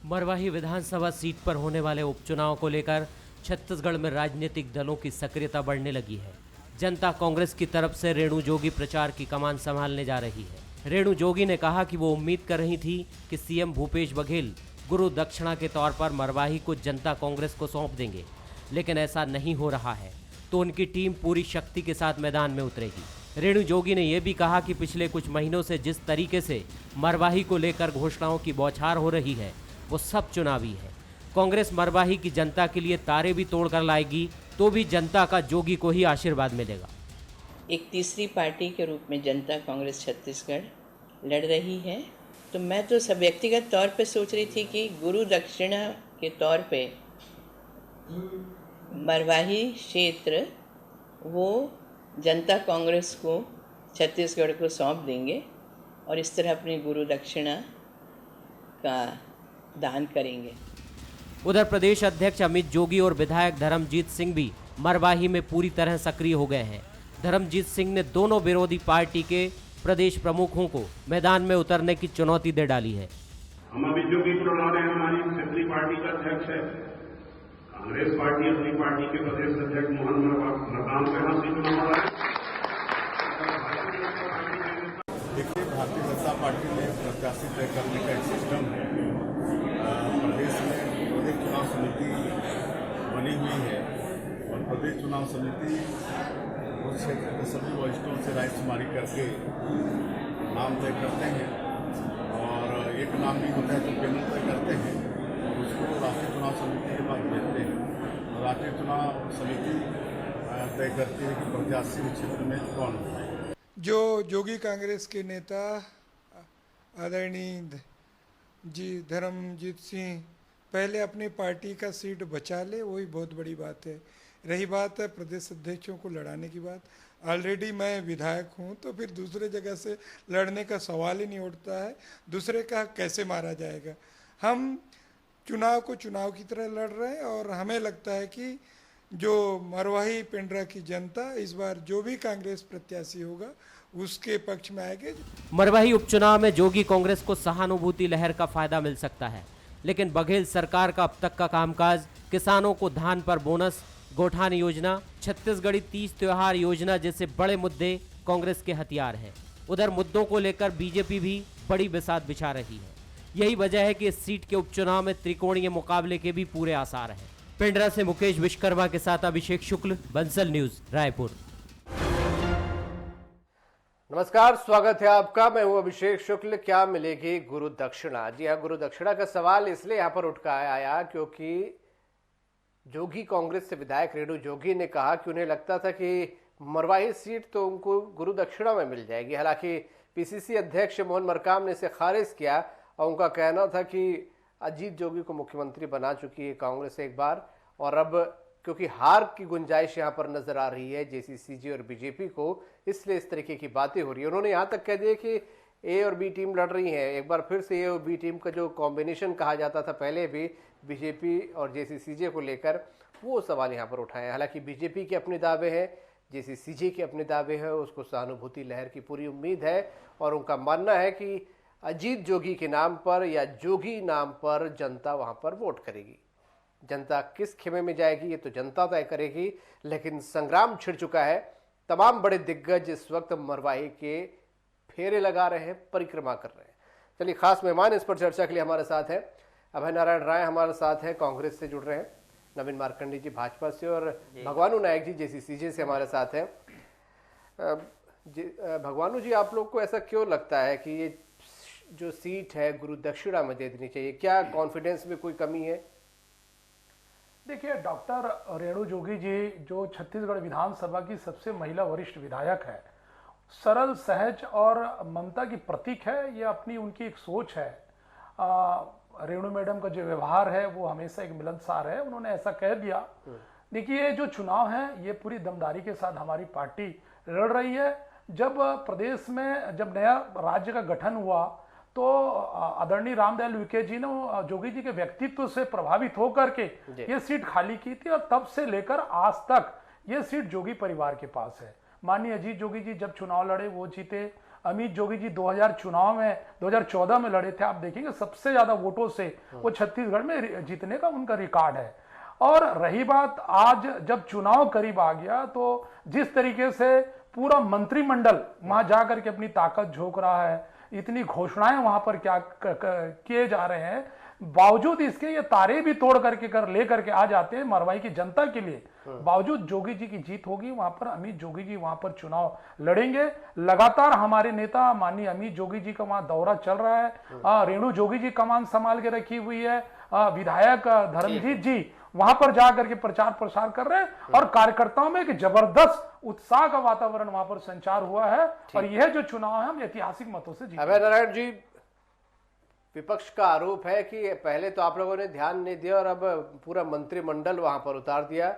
मरवाही विधानसभा seat पर होने वाले उपचुनाव को लेकर छत्तीसगढ़ में राजनीतिक दलों की सक्रियता बढ़ने लगी है। जनता कांग्रेस की तरफ से रेणु जोगी प्रचार की कमान संभालने जा रही है। रेणु जोगी ने कहा कि वो उम्मीद कर रही थी कि सीएम भूपेश बघेल गुरु दक्षिणा के तौर पर मरवाही को जनता कांग्रेस को सौंप देंगे, लेकिन ऐसा नहीं हो रहा है, तो उनकी टीम पूरी शक्ति के साथ मैदान में उतरेगी। रेणु जोगी ने यह भी कहा कि पिछले कुछ महीनों से जिस तरीके से मरवाही को लेकर घोषणाओं की बौछार हो रही है वो सब चुनावी है। कांग्रेस मरवाही की जनता के लिए तारे भी तोड़कर लाएगी तो भी जनता का जोगी को ही आशीर्वाद मिलेगा। एक तीसरी पार्टी के रूप में जनता कांग्रेस छत्तीसगढ़ लड़ रही है, तो मैं तो सब व्यक्तिगत तौर पे सोच रही थी कि गुरु दक्षिणा के तौर पे मरवाही क्षेत्र वो जनता कांग्रेस को छत्तीसगढ़ को सौंप देंगे और इस तरह अपनी गुरु दक्षिणा का दान करेंगे। उधर प्रदेश अध्यक्ष अमित जोगी और विधायक धर्मजीत सिंह भी मरवाही में पूरी तरह सक्रिय हो गए हैं। धर्मजीत सिंह ने दोनों विरोधी पार्टी के प्रदेश प्रमुखों को मैदान में उतरने की चुनौती दे डाली है। हम अमित जोगी प्रधान है, हमारी क्षेत्रीय पार्टी का अध्यक्ष है। कांग्रेस पार्टी अपनी पार्टी के प्रदेश अध्यक्ष मोहन मरकाम के हाथ से चुनाव लड़ा है। देखिए, भारतीय जनता पार्टी ने प्रत्याशी तय करने का एक सिस्टम है। प्रदेश में प्रदेश चुनाव समिति बनी हुई है और प्रदेश चुनाव समिति उस क्षेत्र के सभी वरिष्ठों से रायशुमारी करके नाम तय करते हैं और एक नाम नहीं होता है तो पैनल तय करते हैं और उसको राष्ट्रीय चुनाव समिति के पास भेजते हैं और राष्ट्रीय चुनाव समिति तय करती है कि प्रत्याशी उस क्षेत्र में कौन होता है। जो जोगी कांग्रेस के नेता आदरणीय जी धर्मजीत सिंह पहले अपनी पार्टी का सीट बचा ले, वही बहुत बड़ी बात है। रही बात है प्रदेश अध्यक्षों को लड़ाने की बात, ऑलरेडी मैं विधायक हूं तो फिर दूसरे जगह से लड़ने का सवाल ही नहीं उठता है। दूसरे का कैसे मारा जाएगा। हम चुनाव को चुनाव की तरह लड़ रहे हैं और हमें लगता है कि जो मरवाही पेंड्रा की जनता इस बार जो भी कांग्रेस प्रत्याशी होगा उसके पक्ष में आएंगे। मरवाही उपचुनाव में जोगी कांग्रेस को सहानुभूति लहर का फायदा मिल सकता है, लेकिन बघेल सरकार का अब तक का कामकाज, किसानों को धान पर बोनस, गोठान योजना, छत्तीसगढ़ी तीज त्योहार योजना जैसे बड़े मुद्दे कांग्रेस के हथियार हैं। उधर मुद्दों को लेकर बीजेपी भी बड़ी बिसात बिछा रही है। यही वजह है कि इस सीट के उपचुनाव में त्रिकोणीय मुकाबले के भी पूरे आसार हैं। पेंड्रा से मुकेश विश्वकर्मा के साथ अभिषेक शुक्ल, बंसल न्यूज, रायपुर। नमस्कार, स्वागत है आपका। मैं हूं अभिषेक शुक्ल। क्या मिलेगी गुरु दक्षिणा? जी हाँ, गुरु दक्षिणा का सवाल इसलिए यहां पर उठ कर आया क्योंकि जोगी कांग्रेस से विधायक रेणु जोगी ने कहा कि उन्हें लगता था कि मरवाही सीट तो उनको गुरु दक्षिणा में मिल जाएगी। हालांकि पीसीसी अध्यक्ष मोहन मरकाम ने इसे खारिज किया और उनका कहना था कि अजीत जोगी को मुख्यमंत्री बना चुकी है कांग्रेस एक बार, और अब क्योंकि हार की गुंजाइश यहां पर नजर आ रही है जेसीसीजे और बीजेपी को, इसलिए इस तरीके की बातें हो रही है। उन्होंने यहां तक कह दिया कि ए और बी टीम लड़ रही है। एक बार फिर से ए और बी टीम का जो कॉम्बिनेशन कहा जाता था पहले भी बीजेपी और जेसीसीजे को लेकर, वो सवाल यहां पर उठाए। हालांकि बीजेपी के अपने दावे हैं, जेसीसीजे के अपने दावे हैं, उसको सहानुभूति लहर की पूरी उम्मीद है और उनका मानना है कि अजीत जोगी के नाम पर या जोगी नाम पर जनता वहां पर वोट करेगी। जनता किस खेमे में जाएगी ये तो जनता तय करेगी, लेकिन संग्राम छिड़ चुका है। तमाम बड़े दिग्गज इस वक्त मरवाही के फेरे लगा रहे हैं, परिक्रमा कर रहे हैं। चलिए, खास मेहमान इस पर चर्चा के लिए हमारे साथ हैं। अभय नारायण राय हमारे साथ हैं, कांग्रेस से जुड़ रहे हैं। नवीन मार्कंडी जी भाजपा से और भगवानू नायक जी जेसीसीजे से हमारे साथ हैं। भगवानू जी, आप लोग को ऐसा क्यों लगता है कि ये जो सीट है गुरु दक्षिणा में दे देनी चाहिए? क्या कॉन्फिडेंस में कोई कमी है? देखिए, डॉक्टर रेणु जोगी जी जो छत्तीसगढ़ विधानसभा की सबसे महिला वरिष्ठ विधायक है, सरल, सहज और ममता की प्रतीक है। ये अपनी उनकी एक सोच है। रेणु मैडम का जो व्यवहार है वो हमेशा एक मिलनसार है। उन्होंने ऐसा कह दिया। देखिए, जो चुनाव है ये पूरी दमदारी के साथ हमारी पार्टी लड़ रही है। जब प्रदेश में जब नया राज्य का गठन हुआ तो आदरणीय रामदयाल विखे जी ने जोगी जी के व्यक्तित्व से प्रभावित होकर के ये सीट खाली की थी और तब से लेकर आज तक ये सीट जोगी परिवार के पास है। माननीय अजीत जोगी जी जब चुनाव लड़े वो जीते, अमित जोगी जी 2014 में लड़े थे, आप देखेंगे सबसे ज्यादा वोटों से वो छत्तीसगढ़ में जीतने का उनका रिकॉर्ड है। और रही बात आज जब चुनाव करीब आ गया तो जिस तरीके से पूरा मंत्रिमंडल वहां जाकर के अपनी ताकत झोंक रहा है, इतनी घोषणाएं वहां पर क्या किए जा रहे हैं, बावजूद इसके ये तारे भी तोड़ करके लेकर के आ जाते हैं मरवाई की जनता के लिए। बावजूद जोगी जी की जीत होगी वहां पर, अमित जोगी जी वहां पर चुनाव लड़ेंगे। लगातार हमारे नेता माननीय अमित जोगी जी का वहां दौरा चल रहा है। रेणु जोगी जी कमान संभाल के रखी हुई है। विधायक धर्मजीत जी वहां पर जाकर के प्रचार प्रसार कर रहे हैं और कार्यकर्ताओं में एक जबरदस्त उत्साह का वातावरण वहां पर संचार हुआ है। और यह जो चुनाव है हम ऐतिहासिक मतों से जीते। अभय नारायण जी, विपक्ष का आरोप है कि पहले तो आप लोगों ने ध्यान नहीं दिया और अब पूरा मंत्रिमंडल वहां पर उतार दिया।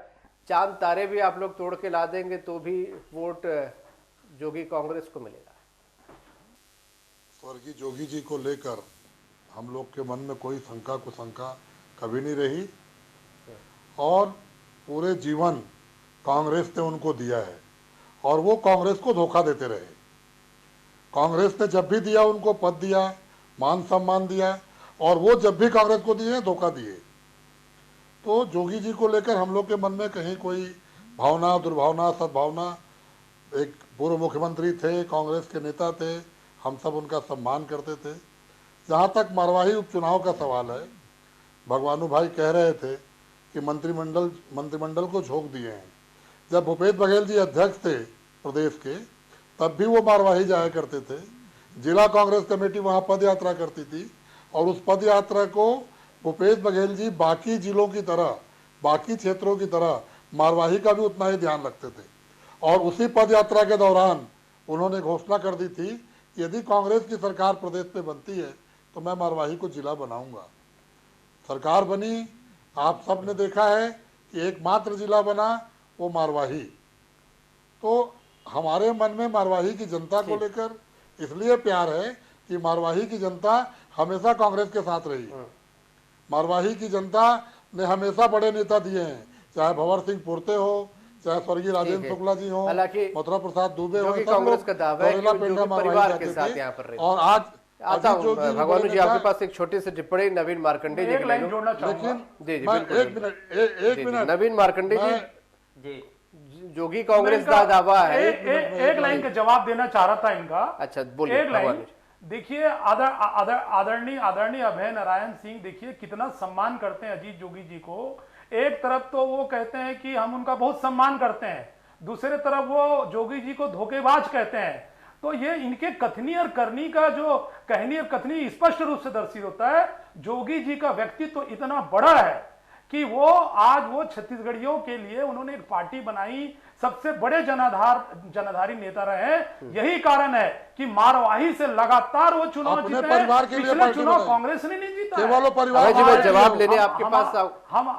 चांद तारे भी आप लोग तोड़ के ला देंगे तो भी वोट जोगी कांग्रेस को मिलेगा। स्वर्गीय जोगी जी को लेकर हम लोग के मन में कोई शंका कुशंका कभी नहीं रही और पूरे जीवन कांग्रेस ने उनको दिया है और वो कांग्रेस को धोखा देते रहे। कांग्रेस ने जब भी दिया उनको पद दिया, मान सम्मान दिया और वो जब भी कांग्रेस को दिए धोखा दिए। तो जोगी जी को लेकर हम लोग के मन में कहीं कोई भावना, दुर्भावना, सद्भावना, एक पूर्व मुख्यमंत्री थे, कांग्रेस के नेता थे, हम सब उनका सम्मान करते थे। जहाँ तक मरवाही उपचुनाव का सवाल है, भगवानू भाई कह रहे थे कि मंत्रिमंडल को झोंक दिए हैं। जब भूपेश बघेल जी अध्यक्ष थे प्रदेश के, तब भी वो मारवाही जाया करते थे। जिला कांग्रेस कमेटी वहाँ पद यात्रा करती थी और उस पद यात्रा को भूपेश बघेल जी बाकी जिलों की तरह, बाकी क्षेत्रों की तरह मारवाही का भी उतना ही ध्यान रखते थे। और उसी पद यात्रा के दौरान उन्होंने घोषणा कर दी थी कि यदि कांग्रेस की सरकार प्रदेश में बनती है तो मैं मारवाही को जिला बनाऊंगा। सरकार बनी, आप सब ने देखा है कि एकमात्र जिला बना वो मारवाही। तो हमारे मन में मारवाही की जनता को लेकर इसलिए प्यार है कि मारवाही की जनता हमेशा कांग्रेस के साथ रही। मारवाही की जनता ने हमेशा बड़े नेता दिए हैं, चाहे भंवर सिंह पुरते हो, चाहे स्वर्गीय राजेंद्र शुक्ला जी हो, मथुरा प्रसाद दुबे हो, कांग्रेस का दावा है कि जो परिवार के साथ यहाँ पर रहे। और आज आता हूं भगवान जी, आपके पास एक छोटी सी टिप्पणी नवीन मार्कंडे जी, लाइन जोड़ना चाहूंगा। एक मिनट नवीन मार्कंडे जी, जोगी कांग्रेस का दावा है। एक लाइन का जवाब देना चाह रहा था इनका। अच्छा बोलिए। एक लाइन देखिए, आदरणीय अभय नारायण सिंह देखिए कितना सम्मान करते हैं अजीत जोगी जी को। एक तरफ तो वो कहते हैं कि हम उनका बहुत सम्मान करते हैं, दूसरे तरफ वो जोगी जी को धोखेबाज कहते हैं। तो ये इनके कथनी और करनी का जो कहनी और कथनी स्पष्ट रूप से दर्शित होता है। जोगी जी का व्यक्तित्व तो इतना बड़ा है कि वो आज वो छत्तीसगढ़ियों के लिए उन्होंने एक पार्टी बनाई, सबसे बड़े जनाधारी नेता रहे। यही कारण है कि मारवाही से लगातार वो चुनाव जीते। परिवार के लिए पिछले चुनाव कांग्रेस ने नहीं जीता। केवल परिवार जी, जवाब लेने आपके पास हम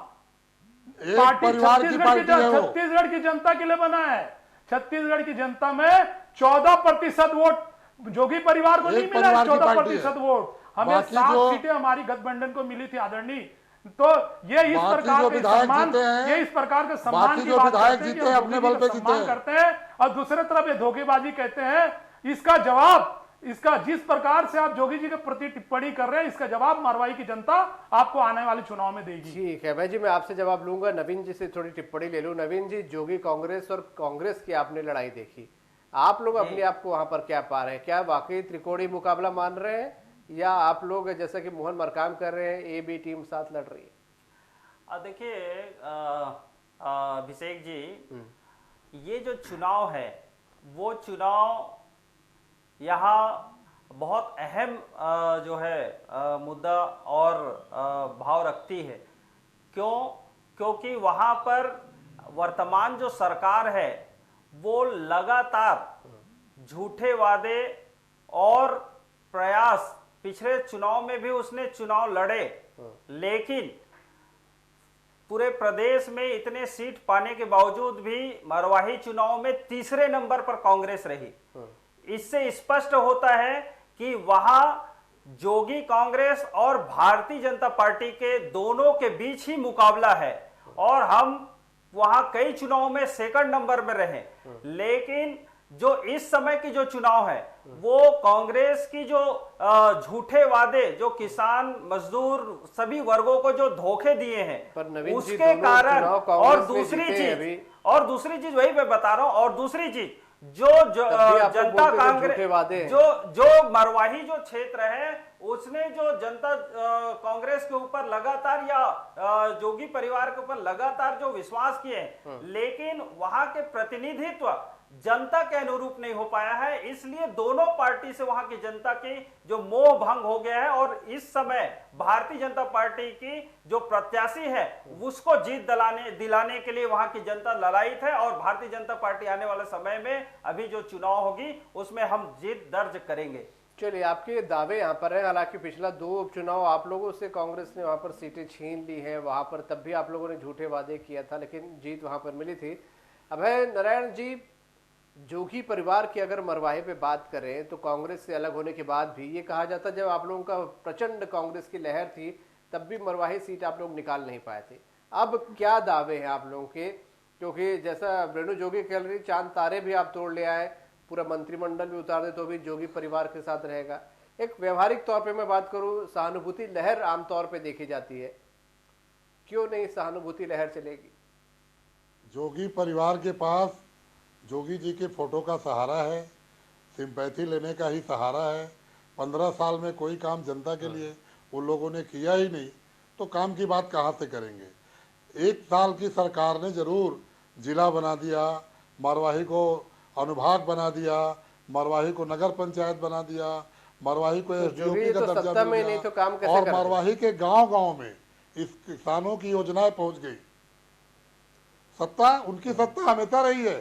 पार्टी छत्तीसगढ़ की जनता के लिए बना है। छत्तीसगढ़ की जनता में 14% वोट जोगी परिवार को नहीं मिला। 14% वोट हमें 7 सीटें हमारी गठबंधन को मिली थी आदरणीय। तो ये इस प्रकार के सम्मान, ये इस प्रकार के सम्मान की बात करते हैं कि अपने बल पे सम्मान करते हैं और दूसरे तरफ ये धोखेबाजी कहते हैं। इसका जवाब, इसका जिस प्रकार से आप जोगी जी के प्रति टिप्पणी कर रहे हैं, इसका जवाब मारवाही की जनता आपको आने वाले चुनाव में देगी। ठीक है भाई जी, मैं आपसे जवाब लूंगा। नवीन जी से थोड़ी टिप्पणी ले लूं। नवीन जी, जोगी कांग्रेस और कांग्रेस की आपने लड़ाई देखी, आप लोग अपने आप को वहां पर क्या पा रहे हैं? क्या वाकई त्रिकोणीय मुकाबला मान रहे हैं या आप लोग जैसा कि मोहन मरकाम कर रहे हैं, ए बी टीम साथ लड़ रही है? देखिए अभिषेक जी, ये जो चुनाव है वो चुनाव यहाँ बहुत अहम जो है मुद्दा और भाव रखती है। क्योंकि वहाँ पर वर्तमान जो सरकार है वो लगातार झूठे वादे और प्रयास, पिछले चुनाव में भी उसने चुनाव लड़े लेकिन पूरे प्रदेश में इतने सीट पाने के बावजूद भी मरवाही चुनाव में तीसरे नंबर पर कांग्रेस रही। इससे स्पष्ट होता है कि वहां जोगी कांग्रेस और भारतीय जनता पार्टी के दोनों के बीच ही मुकाबला है और हम वहां कई चुनावों में सेकंड नंबर में रहे। लेकिन जो इस समय की जो चुनाव है वो कांग्रेस की जो झूठे वादे, जो किसान मजदूर सभी वर्गों को जो धोखे दिए पर हैं नवीन जी, उसके दोनों कारण, चुनाव और कांग्रेस में दूसरी जीते हैं अभी। चीज, और दूसरी चीज वही मैं बता रहा हूं, और दूसरी चीज जो जनता कांग्रेस जो मरवाही जो क्षेत्र है उसने जो जनता कांग्रेस के ऊपर लगातार या जोगी परिवार के ऊपर लगातार जो विश्वास किए, लेकिन वहां के प्रतिनिधित्व जनता के अनुरूप नहीं हो पाया है, इसलिए दोनों पार्टी से वहां की जनता की जो मोह भंग हो गया है। और इस समय भारतीय जनता पार्टी की जो प्रत्याशी है उसको जीत दिलाने के लिए वहां की जनता ललायित है, और भारतीय जनता पार्टी आने वाले समय में अभी जो चुनाव होगी उसमें हम जीत दर्ज करेंगे। चलिए, आपके दावे यहाँ पर है। हालांकि पिछला 2 उपचुनाव आप लोगों से कांग्रेस ने वहां पर सीटें छीन ली हैं, वहां पर तब भी आप लोगों ने झूठे वादे किया था, लेकिन जीत वहां पर मिली थी। अभय नारायण जी, जोगी परिवार की अगर मरवाहे पे बात करें तो कांग्रेस से अलग होने के बाद भी ये कहा जाता, जब आप लोगों का प्रचंड कांग्रेस की लहर थी तब भी मरवाही सीट आप लोग निकाल नहीं पाए थे। अब क्या दावे हैं आप लोगों के? क्योंकि जैसा रेणु जोगी कह रही, चांद तारे भी आप तोड़ ले आए, पूरा मंत्रिमंडल भी उतार दे तो भी जोगी परिवार के साथ रहेगा। एक व्यवहारिक तौर पे मैं बात करूं, सहानुभूति लहर आमतौर पे देखी जाती है, क्यों नहीं सहानुभूति लहर चलेगी? जोगी परिवार के पास जोगी जी के फोटो का सहारा है, सिंपैथी लेने का ही सहारा है। 15 साल में कोई काम जनता के लिए उन लोगों ने किया ही नहीं, तो काम की बात कहाँ से करेंगे। 1 साल की सरकार ने जरूर जिला बना दिया, मरवाही को अनुभाग बना दिया, मरवाही को नगर पंचायत बना दिया, मरवाही को एसडीओपी का दर्जा मिल गया, तो काम कैसे और मरवाही के गांव-गांव में इस किसानों की योजनाएं पहुंच गई। सत्ता उनकी सत्ता हमेशा रही है।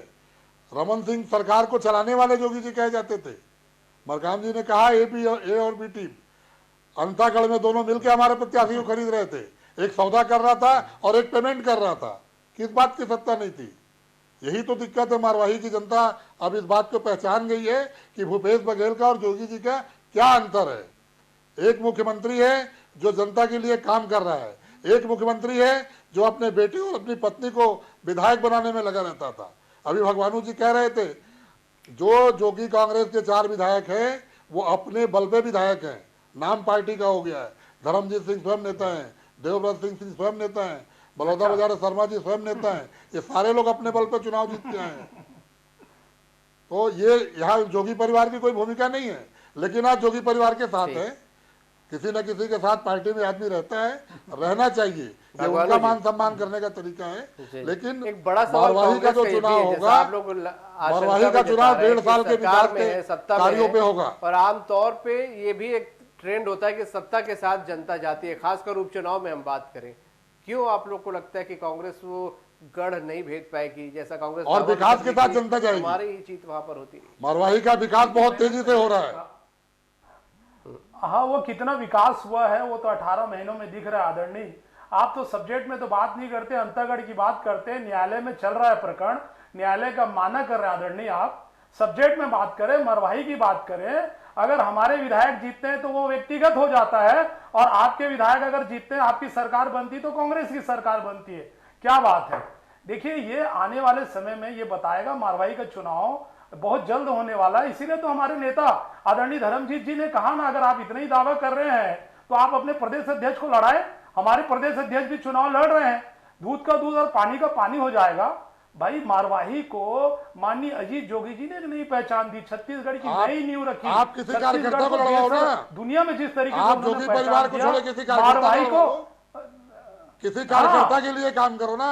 रमन सिंह सरकार को चलाने वाले जोगी जी कहे जाते थे। मरकाम जी ने कहा ए और बी टीम अंतागढ़ में दोनों मिलकर हमारे प्रत्याशी को खरीद रहे थे, एक सौदा कर रहा था और एक पेमेंट कर रहा था। किस बात की सत्ता नहीं थी? यही तो दिक्कत है। मरवाही की जनता अब इस बात को पहचान गई है कि भूपेश बघेल का और जोगी जी का क्या अंतर है। एक मुख्यमंत्री है जो जनता के लिए काम कर रहा है, एक मुख्यमंत्री है जो अपने बेटे और अपनी पत्नी को विधायक बनाने में लगा रहता था। अभी भगवानू जी कह रहे थे, जो जोगी कांग्रेस के 4 विधायक हैं वो अपने बल पे विधायक हैं, नाम पार्टी का हो गया है। धर्मजीत सिंह स्वयं नेता हैं, देवव्रत सिंह स्वयं नेता हैं, बलौदा बाजार शर्मा जी स्वयं नेता हैं। ये सारे लोग अपने बल पर चुनाव जीत के आए हैं। तो ये यहाँ जोगी परिवार की कोई भूमिका नहीं है, लेकिन आज जोगी परिवार के साथ है। किसी न किसी के साथ पार्टी में आदमी रहता है, रहना चाहिए, ये उनका मान सम्मान करने का तरीका है। लेकिन एक बड़ा सवाल मरवाही का जो चुनाव होगा, मरवाही का चुनाव 1.5 साल के विकास के कार्यों पे होगा। और आमतौर पे ये भी एक ट्रेंड होता है कि सत्ता के साथ जनता जाती है, खासकर उपचुनाव में हम बात करें। क्यों आप लोग को लगता है कि कांग्रेस वो गढ़ नहीं भेद पाएगी जैसा कांग्रेस? और विकास के साथ जनता जाएगी, हमारी ही जीत वहां पर होती है। मरवाही का विकास बहुत तेजी से हो रहा है। हाँ, वो कितना विकास हुआ है वो तो 18 महीनों में दिख रहा है आदरणीय। आप तो सब्जेक्ट में तो बात नहीं करते, अंतागढ़ की बात करते हैं। न्यायालय में चल रहा है प्रकरण, न्यायालय का माना कर रहे हैं आदरणीय। आप सब्जेक्ट में बात करें, मरवाही की बात करें। अगर हमारे विधायक जीतते हैं तो वो व्यक्तिगत हो जाता है, और आपके विधायक अगर जीतते हैं, आपकी सरकार बनती तो कांग्रेस की सरकार बनती है। क्या बात है। देखिए, ये आने वाले समय में ये बताएगा। मरवाही का चुनाव बहुत जल्द होने वाला है, इसीलिए तो हमारे नेता आदरणीय धर्मजीत जी ने कहा ना, अगर आप इतना ही दावा कर रहे हैं तो आप अपने प्रदेश अध्यक्ष को लड़ाए। हमारे प्रदेश अध्यक्ष भी चुनाव लड़ रहे हैं, दूध का दूध और पानी का पानी हो जाएगा। भाई, मारवाही को माननीय अजीत जोगी जी ने नहीं पहचान दी, छत्तीसगढ़ की नई नींव रखी। आप किसी कार्यकर्ता को लड़ाओ ना, दुनिया में जिस तरीके आप जोगी परिवार को छोड़े किसी मारवाही को, किसी कार्यकर्ता के लिए काम करो ना।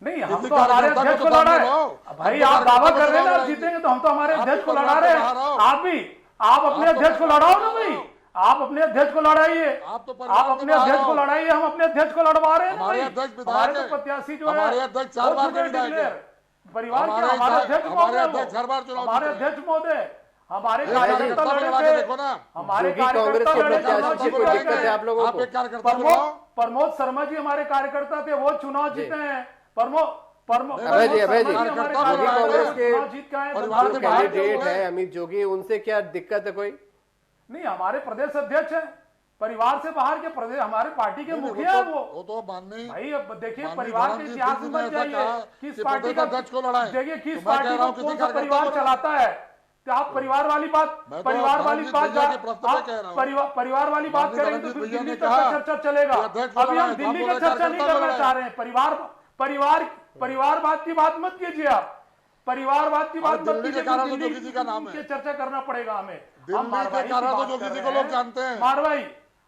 नहीं, हम तो हमारे अध्यक्ष को लड़ा रहे हैं। भाई, आप दावा कर रहे हैं ना जीतेंगे, तो हम तो हमारे अध्यक्ष को लड़ा रहे हैं। आप भी, आप अपने अध्यक्ष को लड़ाओ ना भाई, आप अपने अध्यक्ष को लड़ाइए, आप अपने अध्यक्ष को लड़ाइए। हम अपने अध्यक्ष को लड़वा रहे हैं। हमारे तो प्रत्याशी जो है, हमारे अध्यक्ष 4 बार के विधायक हैं परिवार के, हमारे अध्यक्ष महोदय, हमारे कार्यकर्ता लड़े थे, हमारे कार्यकर्ता लड़े। प्रमोद शर्मा जी हमारे कार्यकर्ता थे, वो चुनाव जीते हैं। अभय जी, कांग्रेस के कैंडिडेट है अमित जोगी, उनसे क्या दिक्कत है कोई? नहीं, हमारे प्रदेश अध्यक्ष है, परिवार से बाहर के प्रदेश हमारे पार्टी के नहीं, मुखिया है वो तो माननीय भाई। अब देखिए माननीय परिवार के धर्मजीत इतिहास सिंह में जी मत ने ऐसा जाइए कहा किस कि पार्टी प्रदेश का अध्यक्ष को लड़ाएं। देखिए किस तो मैं कह पार्टी रहा का हूं किसी कौन सा कार्यकर्ता परिवार को चलाता है, तो आप परिवार वाली बात मैं तो परिवार वाली धर्मजीत बात भैया के प्रश्न पे कह रहा हूं। परिवार वाली बात माननीय करेंगे तो धर्मजीत फिर भैया दिल्ली ने तक कहा का चर्चा चलेगा। कि अध्यक्ष को अभी हम लड़ाएं, दिल्ली तो का आप चर्चा नहीं कार्यकर्ता को करना लड़ाएं। चाह रहे हैं। परिवारवाद की बात मत कीजिए आप। परिवारवाद की बात मत दिल्ली के कीजिए, कारण तो दिल्ली जोगी जी का नाम है। की चर्चा करना पड़ेगा हमें। दिल्ली हम के मारवाड़ी की कारण तो बात जोगी कर जी रहे को लोग हैं। जानते हैं। मारवाड़ी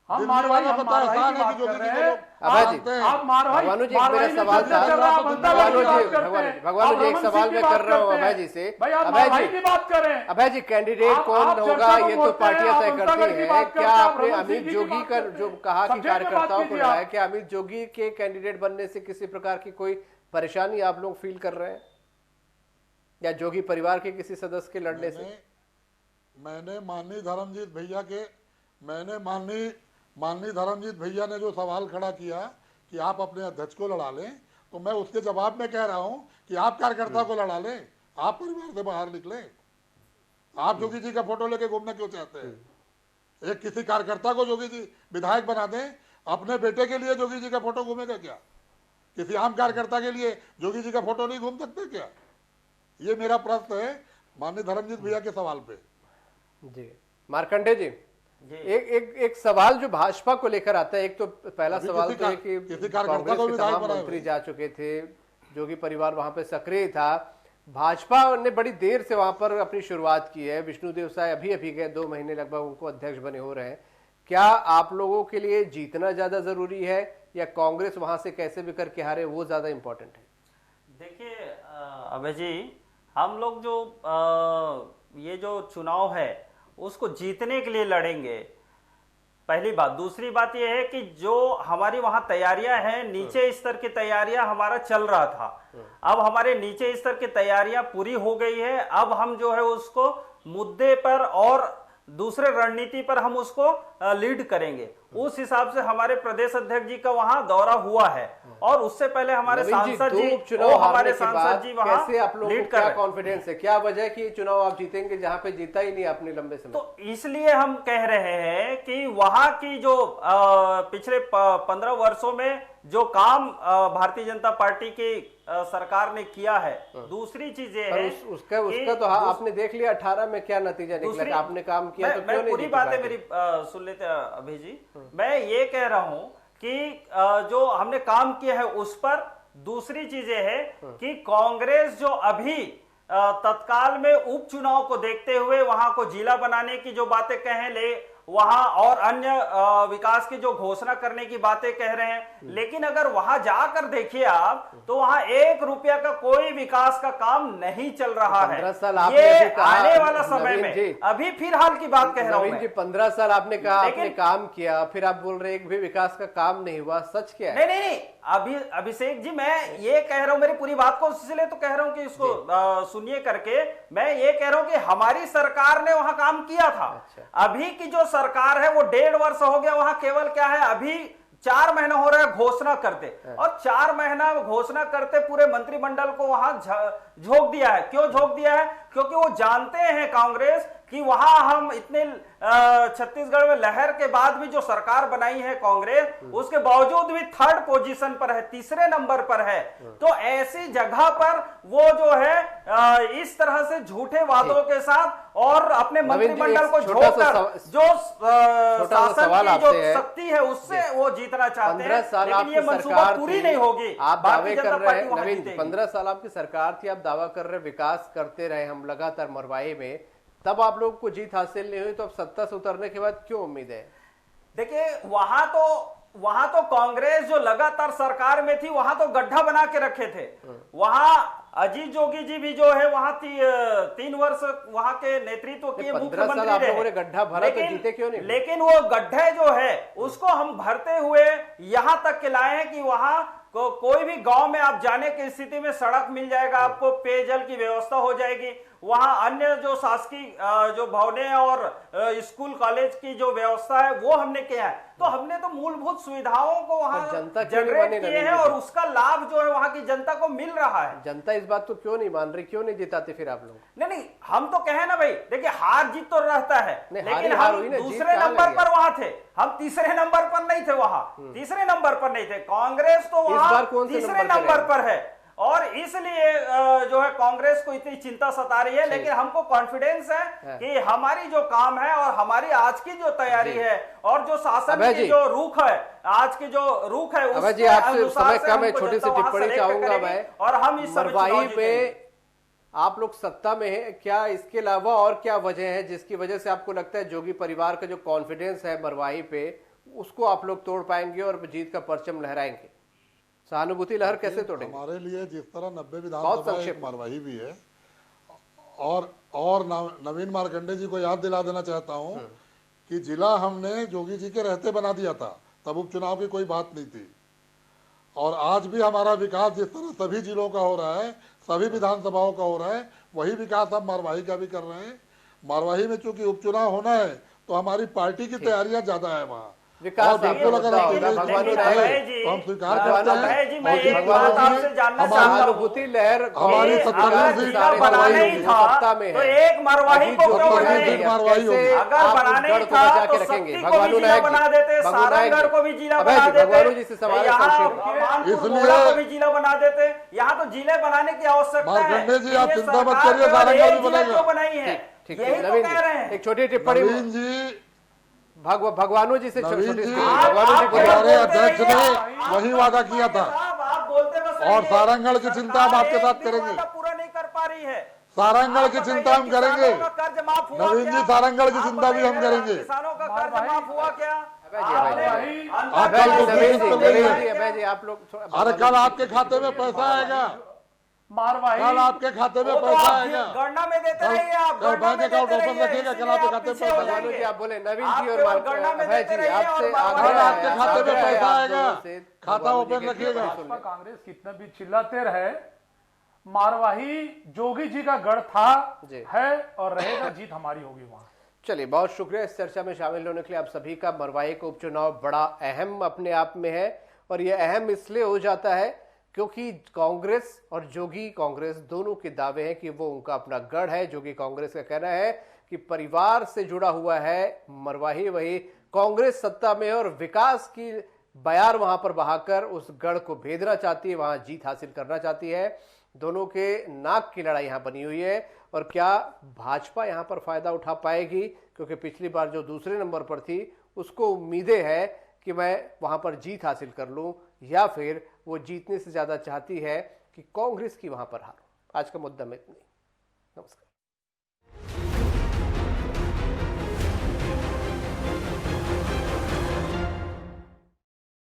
हम दिल्ली मारवाड़ी वालों हम को तो मारवाड़ी एहसान की है बात कि जोगी कर जी रहे को हैं। लोग अभय जी, जानते हैं। आप मारवाड़ी भगवानु जी, एक मेरा मारवाड़ी में सवाल चर्चा था। चल रहा है, आप अंतर भगवानु की बात जी, करते हैं। भगवानु आप जी, एक रमन सवाल सिंह की मैं कर बात रहा हूं करते हैं। अभय जी से। भाई आप अभय मारवाड़ी जी, की बात करें। अभय जी, कैंडिडेट आप कौन चर्चा होगा को ये तो बोलते पार्टियां हैं, तय आप करती अंतर्गत की हैं। बात क्या करते हैं, आप आपने रमन अमित सिंह की जोगी बात का करते जो हैं। कहा कि सब्जेक्ट में बात कार्यकर्ताओं को कीजिए लड़ाया, आप। क्या अमित जोगी के कैंडिडेट बनने से किसी प्रकार की कोई परेशानी आप लोग फील कर रहे हैं, या जोगी परिवार के किसी सदस्य के लड़ने से? मैंने माननीय धर्मजीत भैया ने जो सवाल खड़ा किया कि आप अपने अध्यक्ष को लड़ा लें, तो मैं उसके जवाब में कह रहा हूं कि आप कार्यकर्ता को लड़ा लें, आप परिवार से बाहर निकलें। आप जोगी जी का फोटो लेके घूमना क्यों चाहते हैं? एक किसी कार्यकर्ता को जोगी जी विधायक बना दें, अपने बेटे के लिए जोगी जी का फोटो घूमेगा क्या? किसी आम कार्यकर्ता के लिए जोगी जी का फोटो नहीं घूम सकते क्या? ये मेरा प्रश्न है माननीय धर्मजीत भैया के सवाल पे। जी मार्कंडे जी, एक सवाल जो भाजपा को लेकर आता है। एक तो पहला सवाल तो है कि कांग्रेस के तमाम मंत्री जा चुके थे, जोगी परिवार वहां पे सक्रिय था। भाजपा ने बड़ी देर से वहां पर अपनी शुरुआत की है। विष्णुदेव साय अभी गए, 2 महीने लगभग उनको अध्यक्ष बने हो रहे हैं। क्या आप लोगों के लिए जीतना ज्यादा जरूरी है, या कांग्रेस वहां से कैसे भी करके हारे वो ज्यादा इंपॉर्टेंट है? देखिए अभय जी, हम लोग जो ये जो चुनाव है उसको जीतने के लिए लड़ेंगे, पहली बात। दूसरी बात यह है कि जो हमारी वहां तैयारियां हैं, नीचे स्तर की तैयारियां हमारा चल रहा था, अब हमारे नीचे स्तर की तैयारियां पूरी हो गई है। अब हम जो है उसको मुद्दे पर और दूसरे रणनीति पर हम उसको लीड करेंगे। उस हिसाब से हमारे प्रदेश अध्यक्ष जी का वहां दौरा हुआ है, और उससे पहले हमारे सांसद जी, हमारे सांसद जी वहां कैसे आप लोगों लीड को कर क्या रहे हैं। कॉन्फिडेंस है, क्या वजह है कि ये चुनाव आप जीतेंगे जहां पे जीता ही नहीं आपने लंबे समय? तो इसलिए हम कह रहे हैं कि वहां की जो पिछले 15 वर्षों में जो काम भारतीय जनता पार्टी की सरकार ने किया है। दूसरी चीज ये है उसका तो आपने देख लिया 18 में क्या नतीजा निकला कि आपने काम किया, तो क्यों नहीं? पूरी बात है मेरी, सुन लेते अभय जी। मैं ये कह रहा हूं कि जो हमने काम किया है उस पर। दूसरी चीज ये है कि कांग्रेस जो अभी तत्काल में उपचुनाव को देखते हुए वहां को जिला बनाने की जो बातें कहें ले, वहां और अन्य विकास की जो घोषणा करने की बातें कह रहे हैं, लेकिन अगर वहां जाकर देखिए आप, तो वहां 1 रुपया का कोई विकास का काम नहीं चल रहा है। 15 साल आपने ये कहा, आने वाला समय नवीन जी, में, अभी फिलहाल की बात कह रहा हूं मैं। 15 साल आपने कहा आपने काम किया, फिर आप बोल रहे एक भी विकास का काम नहीं हुआ, सच क्या है? नहीं, अभिषेक जी, मैं ये कह रहा हूं, मेरी पूरी बात को इसलिए तो कह रहा हूं कि इसको सुनिए करके। मैं ये कह रहा हूं कि हमारी सरकार ने वहां काम किया था। अभी की जो सरकार है वो 1.5 वर्ष हो गया, वहां केवल क्या है, अभी 4 महीना हो रहा है घोषणा करते, और 4 महीना घोषणा करते पूरे मंत्रिमंडल को वहां झोंक दिया है। क्यों झोंक दिया है? क्योंकि वो जानते हैं कांग्रेस कि वहां हम इतने छत्तीसगढ़ में लहर के बाद भी जो सरकार बनाई है कांग्रेस, उसके बावजूद भी 3rd पोजीशन पर है, 3रे नंबर पर है। तो ऐसी जगह पर वो जो है इस तरह से झूठे वादों के साथ और अपने मंत्रिमंडल को झोंककर जो शासन की जो शक्ति है उससे वो जीतना चाहते हैं, लेकिन ये मंसूबा पूरी नहीं होगी। आप दावे कर रहे हैं नवीन, 15 साल आपकी सरकार थी, आप दावा कर रहे विकास करते रहे हम लगातार मरवाई में, तब आप लोग को जीत हासिल नहीं हुई, तो अब सत्ता से उतरने के बाद क्यों उम्मीद है? देखिए, वहां तो कांग्रेस जो लगातार सरकार में थी, वहां तो गड्ढा बना के रखे थे। वहां अजीत जोगी जी भी जो है वहां 3 वर्ष वहां के नेतृत्व किए, मुख्यमंत्री रहे। गड्ढा भरा तो जीते क्यों नहीं? लेकिन वो गड्ढे जो है उसको हम भरते हुए यहां तक के लाए हैं कि वहां कोई भी गांव में आप जाने की स्थिति में सड़क मिल जाएगा, आपको पेयजल की व्यवस्था हो जाएगी। वहां अन्य जो शासकीय जो भवनें और स्कूल कॉलेज की जो व्यवस्था है वो हमने किया है। तो हमने तो मूलभूत सुविधाओं को वहां जनता क्यों नहीं माने जनरेट किए नवीन हैं जी? और उसका लाभ जो है वहां की जनता को मिल रहा है। जनता इस बात को क्यों नहीं मान रही, क्यों नहीं जिताते फिर आप लोग? नहीं नहीं, हम तो कहे ना भाई, देखिए हार जीत तो रहता है, नहीं, लेकिन हार हम हुई ना, जीत दूसरे कहाँ नंबर लगी पर वहां थे, हम तीसरे नंबर पर नहीं थे वहां, तीसरे नंबर पर नहीं थे। कांग्रेस तो इस वहां बार कौन से तीसरे नंबर नंबर पर पर है और इसलिए जो है कांग्रेस को इतनी चिंता सता रही है। लेकिन हमको कॉन्फिडेंस है कि हमारी जो काम है और हमारी आज की जो तैयारी है और जो शासन की जो रुख है, आज की जो रुख है अभय जी, उसके आपसे अनुसार समय से कम है, हमको छोटी सी जनता वहां टिप्पणी select चाहूंगा करेगी मैं। और हम इस समय मरवाही चुनाव में जीतेंगे। आप लोग सत्ता में हैं, क्या इसके अलावा और क्या वजह है जिसकी वजह से आपको लगता है जोगी परिवार का जो कॉन्फिडेंस है मरवाही पे, उसको आप लोग तोड़ पाएंगे और जीत का परचम लहराएंगे? सहानुभूति लहर कैसे तोड़ेंगे? हमारे लिए जिस तरह 90 बहुत विधानसभा संक्षेप एक मरवाही भी है, और नवीन मार्कंडे जी को याद दिला देना चाहता हूं कि जिला हमने जोगी जी के रहते बना दिया था, तब उपचुनाव की कोई बात नहीं थी। और आज भी हमारा विकास जिस तरह सभी जिलों का हो रहा है, सभी विधानसभाओं का हो रहा है, वही विकास हम मरवाही का भी कर रहे हैं। मरवाही में चूंकि उपचुनाव होना है तो हमारी पार्टी की तैयारियां ज्यादा है वहाँ। विकास और बिल्कुल अगर हम होगा, भगवान तो हम स्वीकार करते हैं। मैं एक बात आपसे जानना चाहता हूं, सहानुभूति लहर हमारी अगर 70 जिला बनाना ही था तो एक मरवाही को क्यों बनाए? अगर बनाने ही था तो शक्ति को भी जिला बना देते, सारंगगढ़ को भी जिला बना देते, यहाँ मानपुर को भी जिला बना देते। यहाँ तो जिले बनाने की आवश्यकता है। मार्कंडे जी, आप चिंता मत करिए, सारंगगढ़ भी बनेगा। क्यों बनाई है? ठीक यही है, तो नवीन कह रहे हैं। जी एक छोटी टिप्पणी नवीन जी, भगवानू जी से नवीन छोटी जी, सी भगवानू जी को हमारे अध्यक्ष ने वही वादा किया था आप बोलते बस और सारंगगढ़ की चिंता हम आपके साथ करेंगे। पूरा नहीं कर पा रही है। सारंगगढ़ की चिंता हम करेंगे। कर्ज माफ हुआ नवीन क्या? जी, सारंगगढ़ की आप चिंता भी हम बताइए, करेंगे। किसानों का कर्ज माफ हुआ क्या? आप कल को नवीन जी, बोलेंगे। नवीन जी, अभय जी, आप लोग अरे कल आपके खाते में पैसा आएगा, मारवाही कल आपके खाते में वो तो पैसा आप आएगा। गणना में देते रहिए, आप कल गणना में बैंक अकाउंट देते ओपन रहिए, रखिएगा, कल इसलिए आपके आप खाते में पीछे हो पैसा भगवानू जी जाएंगे। आप बोले, नवीन आप जी और केवल गणना में अभय देते जी रहिए और आपसे बाबा आग्रह कल है, आपके खाते में आग्रह है पैसा आप आएगा, दोनों से, खाता भगवानू जी ओपन के रखिएगा। भाजपा कांग्रेस कितना भी चिल्लाते रहे, मारवाही जोगी जी का गढ़ था, जी। है और रहेगा। जीत हमारी होगी वहां। चलिए, बहुत शुक्रिया इस चर्चा में शामिल होने के लिए आप सभी का। मरवाही का उपचुनाव बड़ा अहम अपने आप में है और यह अहम इसलिए हो जाता है क्योंकि कांग्रेस और जोगी कांग्रेस दोनों के दावे हैं कि वो उनका अपना गढ़ है। जोगी कांग्रेस का कहना है कि परिवार से जुड़ा हुआ है मरवाही, वही कांग्रेस सत्ता में और विकास की बयार वहां पर बहाकर उस गढ़ को भेदना चाहती है, वहां जीत हासिल करना चाहती है। दोनों के नाक की लड़ाई यहां बनी हुई है और क्या भाजपा यहां पर फायदा उठा पाएगी, क्योंकि पिछली बार जो दूसरे नंबर पर थी उसको उम्मीदें हैं कि मैं वहां पर जीत हासिल कर लूं, या फिर वो जीतने से ज्यादा चाहती है कि कांग्रेस की वहां पर हार। आज का मुद्दा में इतना ही। नमस्कार।